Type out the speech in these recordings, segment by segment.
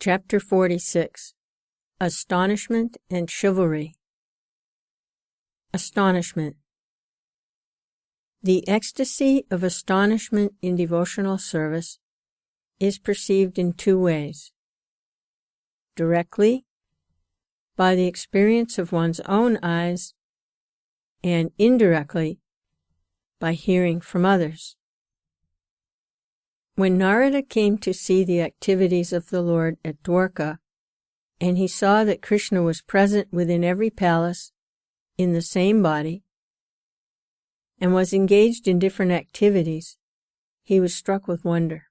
Chapter 46. Astonishment and Chivalry. Astonishment. The ecstasy of astonishment in devotional service is perceived in two ways: directly, by the experience of one's own eyes, and indirectly, by hearing from others. When Narada came to see the activities of the Lord at Dwarka, and he saw that Krsna was present within every palace in the same body, and was engaged in different activities, he was struck with wonder.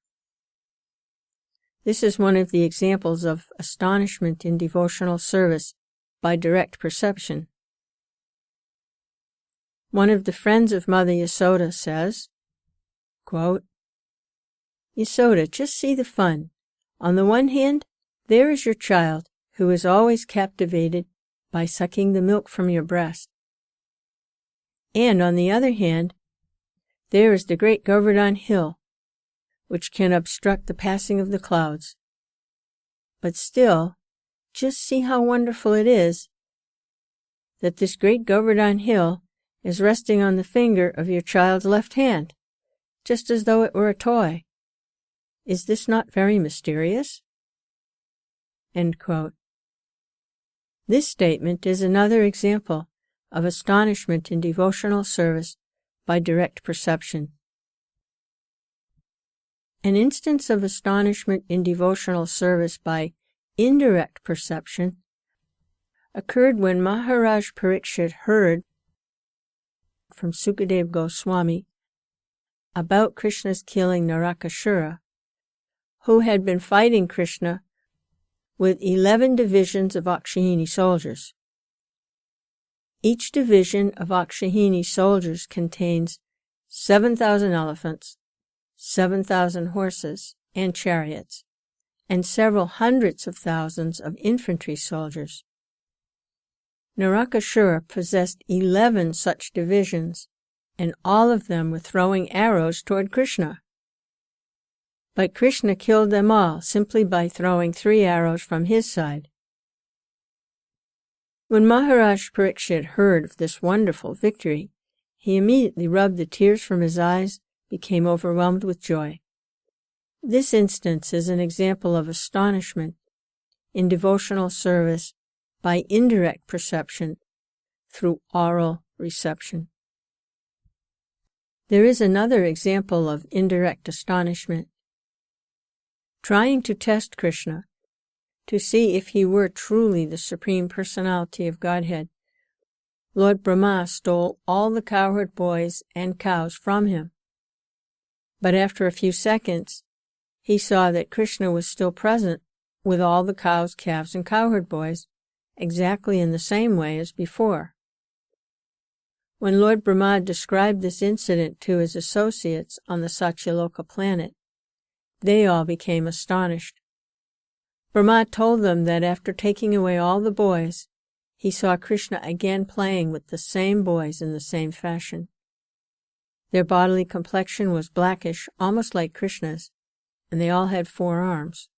This is one of the examples of astonishment in devotional service by direct perception. One of the friends of Mother Yasoda says, quote, "Yasoda, just see the fun. On the one hand, there is your child, who is always captivated by sucking the milk from your breast. And on the other hand, there is the great Govardhan Hill, which can obstruct the passing of the clouds. But still, just see how wonderful it is that this great Govardhan Hill is resting on the finger of your child's left hand, just as though it were a toy. Is this not very mysterious?" End quote. This statement is another example of astonishment in devotional service by direct perception. An instance of astonishment in devotional service by indirect perception occurred when Maharaj Parikshit heard from Sukadeva Goswami about Krishna's killing Narakasura, who had been fighting Krsna with 11 divisions of Akshayini soldiers. Each division of Akshayini soldiers contains 7,000 elephants, 7,000 horses and chariots, and several hundreds of thousands of infantry soldiers. Narakasura possessed 11 such divisions, and all of them were throwing arrows toward Krsna. But Krsna killed them all simply by throwing 3 arrows from his side. When Maharaj Parikshit heard of this wonderful victory, he immediately rubbed the tears from his eyes, became overwhelmed with joy. This instance is an example of astonishment in devotional service by indirect perception through oral reception. There is another example of indirect astonishment. Trying to test Krsna, to see if he were truly the Supreme Personality of Godhead, Lord Brahma stole all the cowherd boys and cows from him. But after a few seconds, he saw that Krsna was still present with all the cows, calves, and cowherd boys, exactly in the same way as before. When Lord Brahma described this incident to his associates on the Satyaloka planet, they all became astonished. Brahma told them that after taking away all the boys, he saw Krsna again playing with the same boys in the same fashion. Their bodily complexion was blackish, almost like Krishna's, and they all had 4 arms.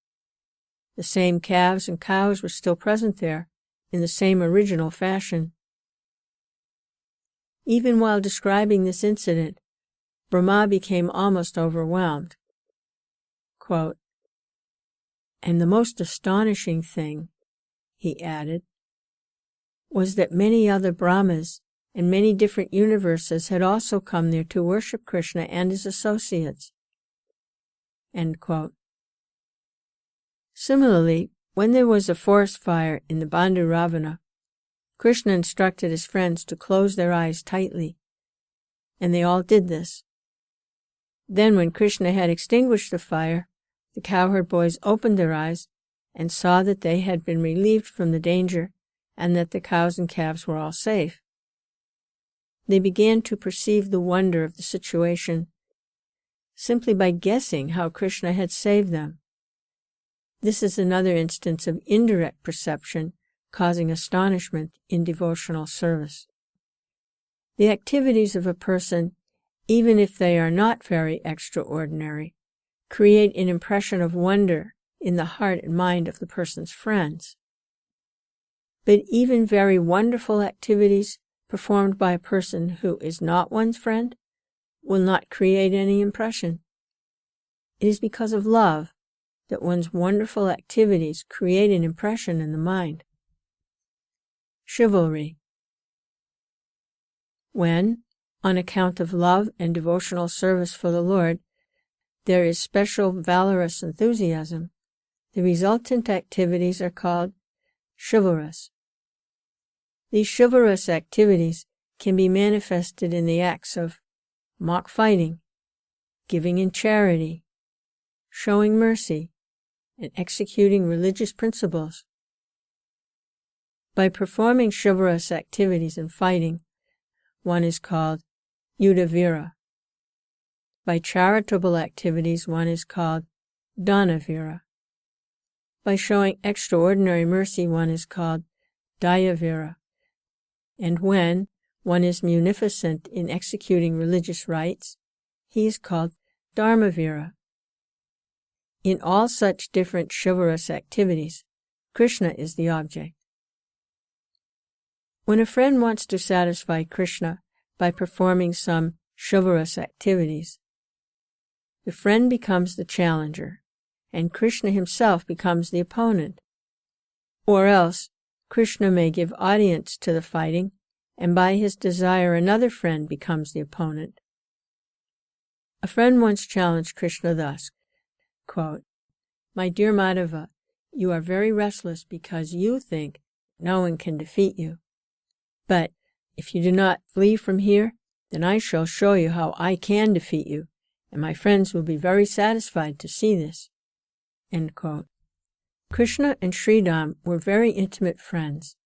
The same calves and cows were still present there, in the same original fashion. Even while describing this incident, Brahma became almost overwhelmed. Quote, "And the most astonishing thing," he added, "was that many other Brahmas and many different universes had also come there to worship Krsna and his associates." End quote. Similarly, when there was a forest fire in the Bandhu Ravana, Krsna instructed his friends to close their eyes tightly, and they all did this. Then when Krsna had extinguished the fire, the cowherd boys opened their eyes and saw that they had been relieved from the danger and that the cows and calves were all safe. They began to perceive the wonder of the situation simply by guessing how Krsna had saved them. This is another instance of indirect perception causing astonishment in devotional service. The activities of a person, even if they are not very extraordinary, create an impression of wonder in the heart and mind of the person's friends. But even very wonderful activities performed by a person who is not one's friend will not create any impression. It is because of love that one's wonderful activities create an impression in the mind. Chivalry. When, on account of love and devotional service for the Lord, there is special valorous enthusiasm, the resultant activities are called chivalrous. These chivalrous activities can be manifested in the acts of mock fighting, giving in charity, showing mercy, and executing religious principles. By performing chivalrous activities in fighting, one is called yudhavira. By charitable activities, one is called danavira. By showing extraordinary mercy, one is called dayavira. And when one is munificent in executing religious rites, he is called dharmavira. In all such different chivalrous activities, Krsna is the object. When a friend wants to satisfy Krsna by performing some chivalrous activities, the friend becomes the challenger, and Krsna himself becomes the opponent. Or else, Krsna may give audience to the fighting, and by his desire another friend becomes the opponent. A friend once challenged Krsna thus, quote, "My dear Madhava, you are very restless because you think no one can defeat you. But if you do not flee from here, then I shall show you how I can defeat you, and my friends will be very satisfied to see this." End quote. Krsna and Sridham were very intimate friends,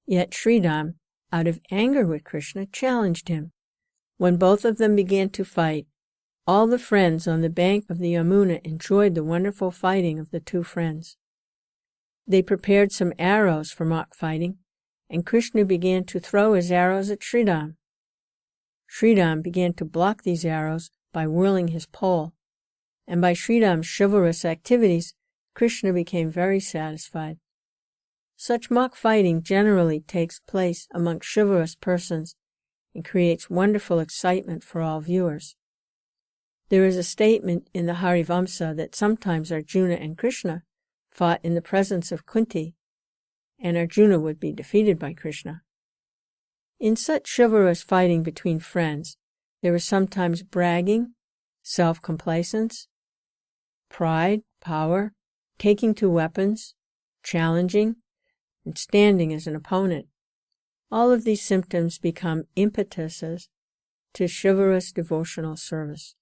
yet Sridham, out of anger with Krsna, challenged him. When both of them began to fight, all the friends on the bank of the Yamuna enjoyed the wonderful fighting of the two friends. They prepared some arrows for mock fighting, and Krsna began to throw his arrows at Sridham. Sridham began to block these arrows by whirling his pole, and by Sridham's chivalrous activities, Krsna became very satisfied. Such mock fighting generally takes place among chivalrous persons and creates wonderful excitement for all viewers. There is a statement in the Harivamsa that sometimes Arjuna and Krsna fought in the presence of Kunti, and Arjuna would be defeated by Krsna. In such chivalrous fighting between friends, there is sometimes bragging, self-complacence, pride, power, taking to weapons, challenging, and standing as an opponent. All of these symptoms become impetuses to chivalrous devotional service.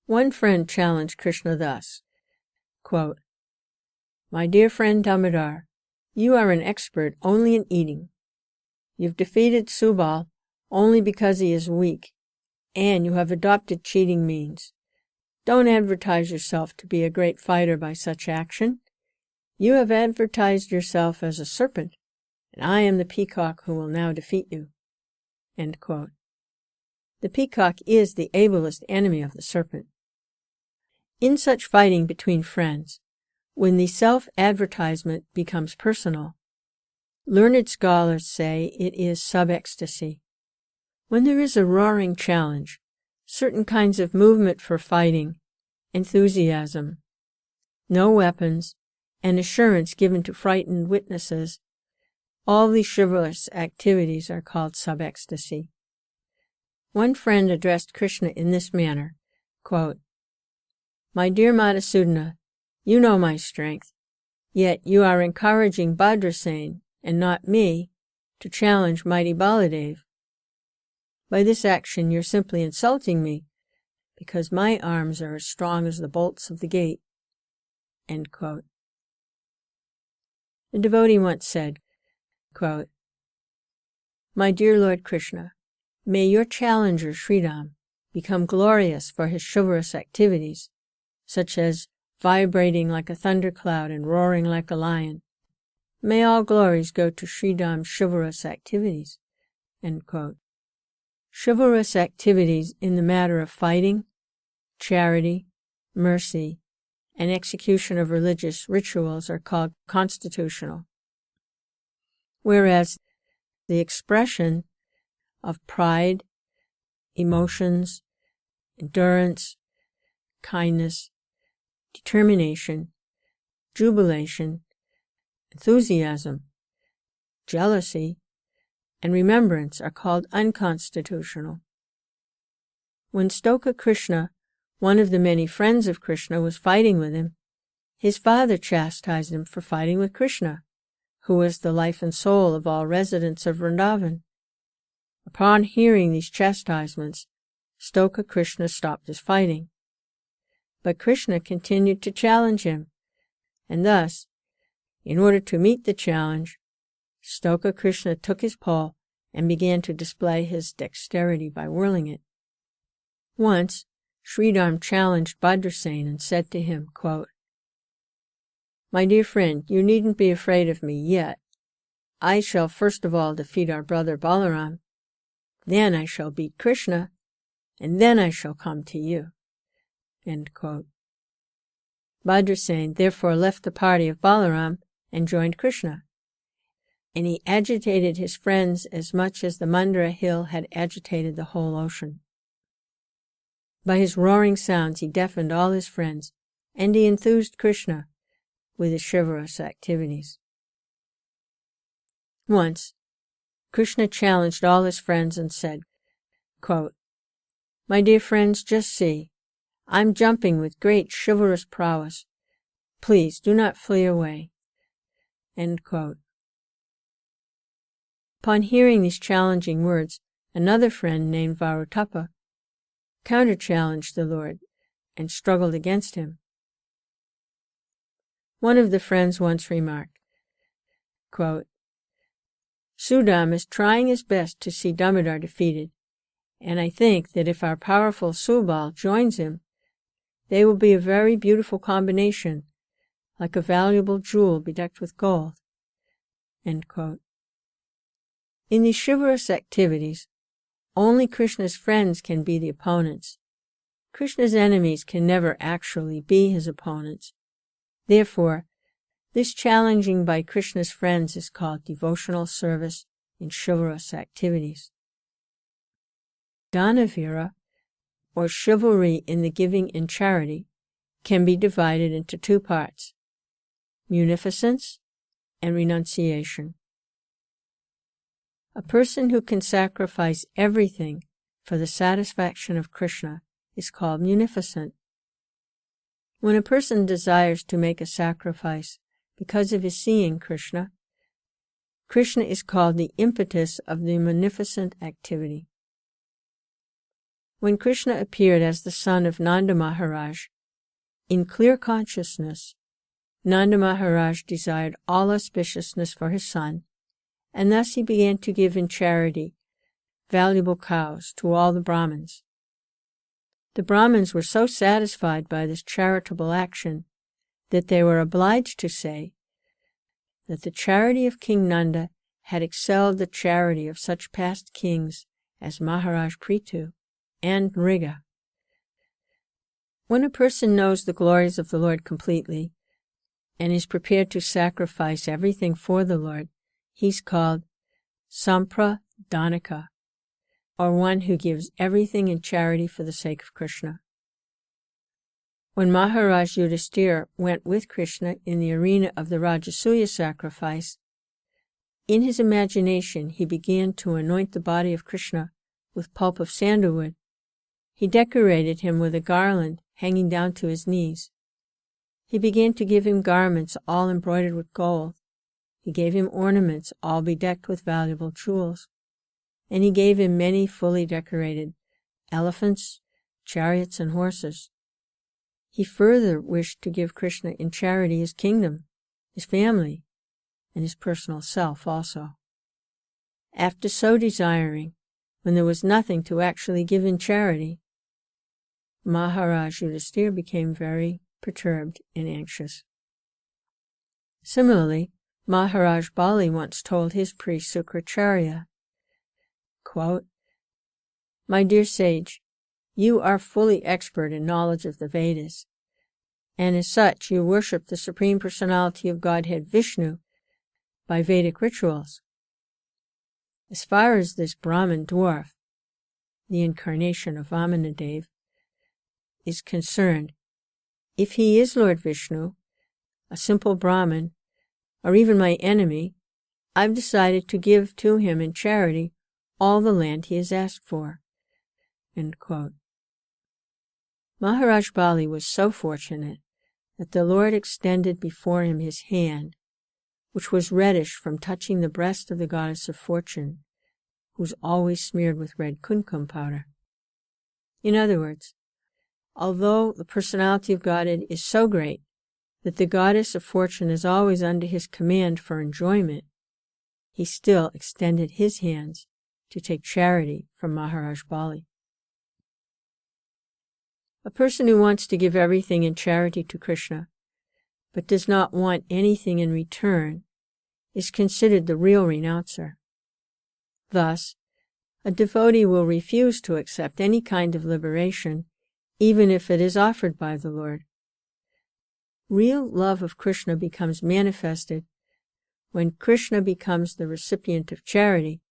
One friend challenged Krsna thus, quote, "My dear friend Damodar, you are an expert only in eating. You've defeated Subal only because he is weak, and you have adopted cheating means. Don't advertise yourself to be a great fighter by such action. You have advertised yourself as a serpent, and I am the peacock who will now defeat you." End quote. The peacock is the ablest enemy of the serpent. In such fighting between friends, when the self-advertisement becomes personal, learned scholars say it is sub-ecstasy. When there is a roaring challenge, certain kinds of movement for fighting, enthusiasm, no weapons, and assurance given to frightened witnesses, all these chivalrous activities are called sub-ecstasy. One friend addressed Krsna in this manner, quote, "My dear Madhusudana, you know my strength, yet you are encouraging Bhadrasena, and not me, to challenge mighty Baladev. By this action you're simply insulting me, because my arms are as strong as the bolts of the gate." End quote. The devotee once said, quote, "My dear Lord Krsna, may your challenger Sridham become glorious for his chivalrous activities, such as vibrating like a thundercloud and roaring like a lion. May all glories go to Sridham's chivalrous activities." End quote. Chivalrous activities in the matter of fighting, charity, mercy, and execution of religious rituals are called constitutional, whereas the expression of pride, emotions, endurance, kindness, determination, jubilation, enthusiasm, jealousy, and remembrance are called unconstitutional. When Stoka Krsna, one of the many friends of Krsna, was fighting with him, his father chastised him for fighting with Krsna, who was the life and soul of all residents of Vrindavan. Upon hearing these chastisements, Stoka Krsna stopped his fighting. But Krsna continued to challenge him, and thus, in order to meet the challenge, Stoka Krsna took his pole and began to display his dexterity by whirling it. Once, Sridham challenged Bhadrasena and said to him, quote, "My dear friend, you needn't be afraid of me yet. I shall first of all defeat our brother Balaram, then I shall beat Krsna, and then I shall come to you." End quote. Bhadrasena therefore left the party of Balaram and joined Krsna, and he agitated his friends as much as the Mandara hill had agitated the whole ocean. By his roaring sounds he deafened all his friends, and he enthused Krsna with his chivalrous activities. Once, Krsna challenged all his friends and said, quote, "My dear friends, just see, I'm jumping with great chivalrous prowess. Please do not flee away." End quote. Upon hearing these challenging words, another friend named Varutapa counter-challenged the Lord and struggled against him. One of the friends once remarked, quote, "Sudam is trying his best to see Damodar defeated, and I think that if our powerful Subal joins him, they will be a very beautiful combination, like a valuable jewel bedecked with gold." End quote. In these chivalrous activities, only Krishna's friends can be the opponents. Krishna's enemies can never actually be his opponents. Therefore, this challenging by Krishna's friends is called devotional service in chivalrous activities. Danavira, or chivalry in the giving in charity, can be divided into two parts: munificence and renunciation. A person who can sacrifice everything for the satisfaction of Krishna is called munificent. When a person desires to make a sacrifice because of his seeing Krishna, Krishna is called the impetus of the munificent activity. When Krishna appeared as the son of Nanda Maharaj, in clear consciousness, Nanda Maharaj desired all auspiciousness for his son, and thus he began to give in charity valuable cows to all the Brahmins. The Brahmins were so satisfied by this charitable action that they were obliged to say that the charity of King Nanda had excelled the charity of such past kings as Maharaj Prithu and Nriga. When a person knows the glories of the Lord completely and is prepared to sacrifice everything for the Lord, he's called Sampradhanika, or one who gives everything in charity for the sake of Krishna. When Maharaj Yudhisthira went with Krishna in the arena of the Rajasuya sacrifice, in his imagination he began to anoint the body of Krishna with pulp of sandalwood. He decorated him with a garland hanging down to his knees. He began to give him garments all embroidered with gold. He gave him ornaments all bedecked with valuable jewels. And he gave him many fully decorated elephants, chariots, and horses. He further wished to give Krishna in charity his kingdom, his family, and his personal self also. After so desiring, when there was nothing to actually give in charity, Maharaj Yudhisthira became very perturbed and anxious. Similarly, Maharaj Bali once told his priest Sukracharya, quote, "My dear sage, you are fully expert in knowledge of the Vedas. and as such you worship the Supreme Personality of Godhead Vishnu by Vedic rituals. As far as this Brahmin dwarf, the incarnation of Vamanadev, is concerned, if he is Lord Vishnu, a simple Brahmin, or even my enemy, I've decided to give to him in charity all the land he has asked for." End quote. Maharaj Bali was so fortunate that the Lord extended before him his hand, which was reddish from touching the breast of the goddess of fortune, who's always smeared with red kumkum powder. In other words, although the personality of Godhead is so great that the goddess of fortune is always under his command for enjoyment, he still extended his hands to take charity from Maharaj Bali. A person who wants to give everything in charity to Krishna, but does not want anything in return, is considered the real renouncer. Thus, a devotee will refuse to accept any kind of liberation, even if it is offered by the Lord. Real love of Krishna becomes manifested when Krishna becomes the recipient of charity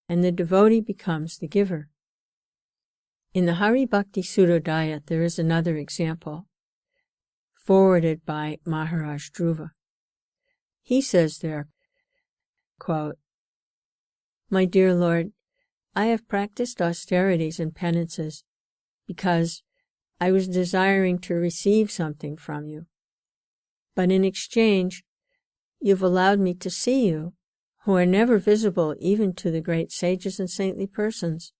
and the devotee becomes the giver. In the Hari Bhakti Sudodaya there is another example, forwarded by Maharaj Dhruva. He says there, quote, "My dear Lord, I have practiced austerities and penances because I was desiring to receive something from you. But in exchange, you've allowed me to see you, who are never visible even to the great sages and saintly persons.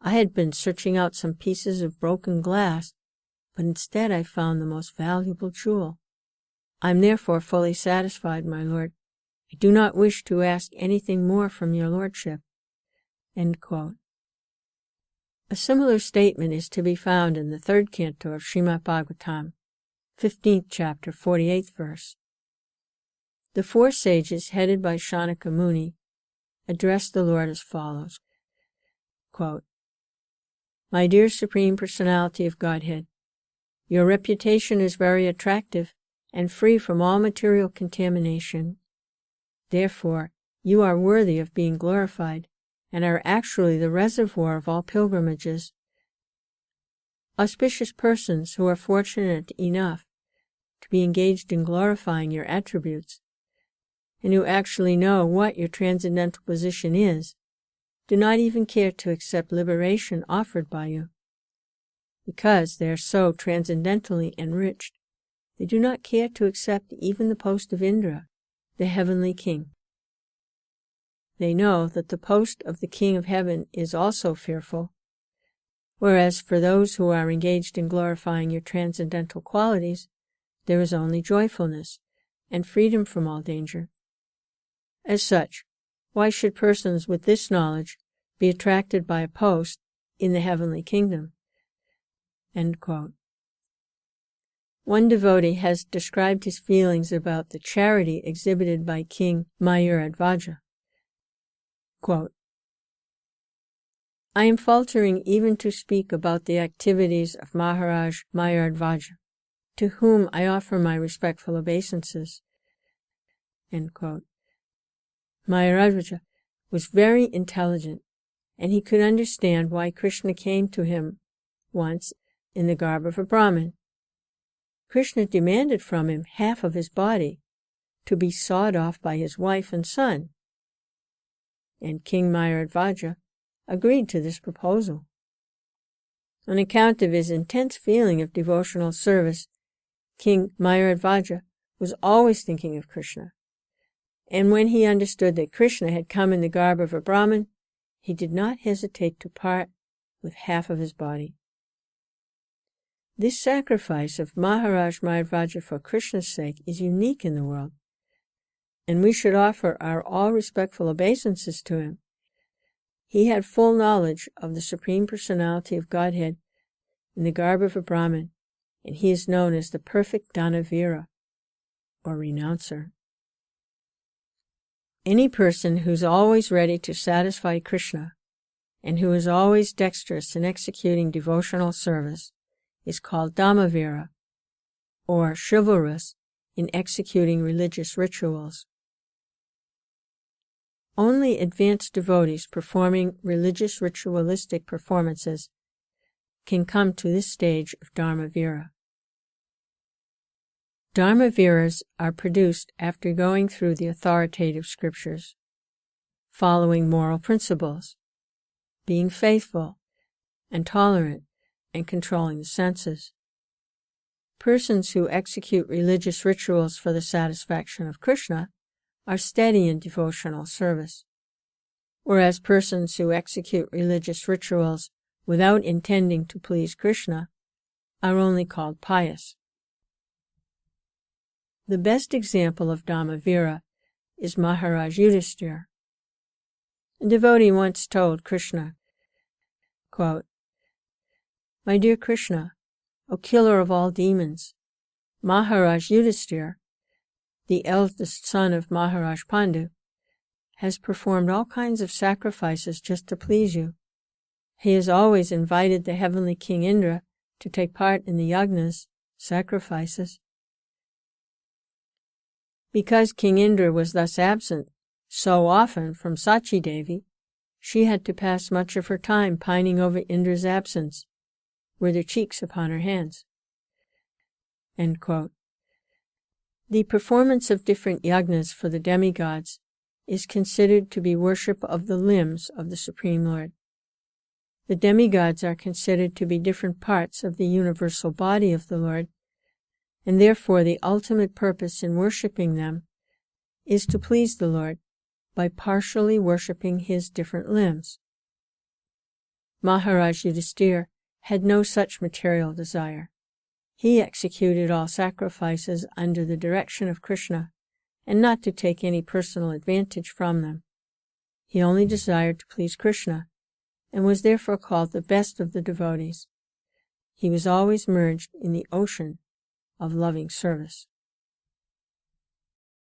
I had been searching out some pieces of broken glass, but instead I found the most valuable jewel. I am therefore fully satisfied, my Lord. I do not wish to ask anything more from your lordship." End quote. A similar statement is to be found in the 3rd canto of Srimad Bhagavatam, 15th chapter, 48th verse. The 4 sages, headed by Shanaka Muni, address the Lord as follows, quote, "My dear Supreme Personality of Godhead, your reputation is very attractive and free from all material contamination. Therefore, you are worthy of being glorified and are actually the reservoir of all pilgrimages. Auspicious persons who are fortunate enough to be engaged in glorifying your attributes, and who actually know what your transcendental position is, do not even care to accept liberation offered by you. Because they are so transcendentally enriched, they do not care to accept even the post of Indra, the heavenly king. They know that the post of the King of Heaven is also fearful, whereas for those who are engaged in glorifying your transcendental qualities, there is only joyfulness and freedom from all danger. As such, why should persons with this knowledge be attracted by a post in the heavenly kingdom?" End quote. One devotee has described his feelings about the charity exhibited by King Mayuradhvaja. Quote, "I am faltering even to speak about the activities of Maharaj Mayuradhvaja, to whom I offer my respectful obeisances." End quote. Mayuradhvaja was very intelligent, and he could understand why Krishna came to him once in the garb of a Brahmin. Krishna demanded from him half of his body to be sawed off by his wife and son, and King Mayuradhvaja agreed to this proposal. On account of his intense feeling of devotional service, King Mayuradhvaja was always thinking of Krishna, and when he understood that Krishna had come in the garb of a Brahmin, he did not hesitate to part with half of his body. This sacrifice of Maharaj Mayuradhvaja for Krishna's sake is unique in the world, and we should offer our all respectful obeisances to him. He had full knowledge of the Supreme Personality of Godhead in the garb of a Brahmin, and he is known as the perfect Dhanavira, or renouncer. Any person who's always ready to satisfy Krishna, and who is always dexterous in executing devotional service, is called Dhammavira, or chivalrous in executing religious rituals. Only advanced devotees performing religious ritualistic performances can come to this stage of Dharmavira. Dharmaviras are produced after going through the authoritative scriptures, following moral principles, being faithful and tolerant, and controlling the senses. Persons who execute religious rituals for the satisfaction of Krsna are steady in devotional service, whereas persons who execute religious rituals without intending to please Krsna are only called pious. The best example of Dharmavira is Maharaj Yudhisthira. A devotee once told Krsna, quote, "My dear Krsna, O killer of all demons, Maharaj Yudhisthira, the eldest son of Maharaj Pandu, has performed all kinds of sacrifices just to please you. He has always invited the heavenly King Indra to take part in the yagnas, sacrifices. Because King Indra was thus absent so often from Sachi Devi, she had to pass much of her time pining over Indra's absence, with her cheeks upon her hands." End quote. The performance of different yagnas for the demigods is considered to be worship of the limbs of the Supreme Lord. The demigods are considered to be different parts of the universal body of the Lord, and therefore the ultimate purpose in worshipping them is to please the Lord by partially worshipping his different limbs. Maharaj Yudhisthira had no such material desire. He executed all sacrifices under the direction of Krsna, and not to take any personal advantage from them. He only desired to please Krsna, and was therefore called the best of the devotees. He was always merged in the ocean of loving service.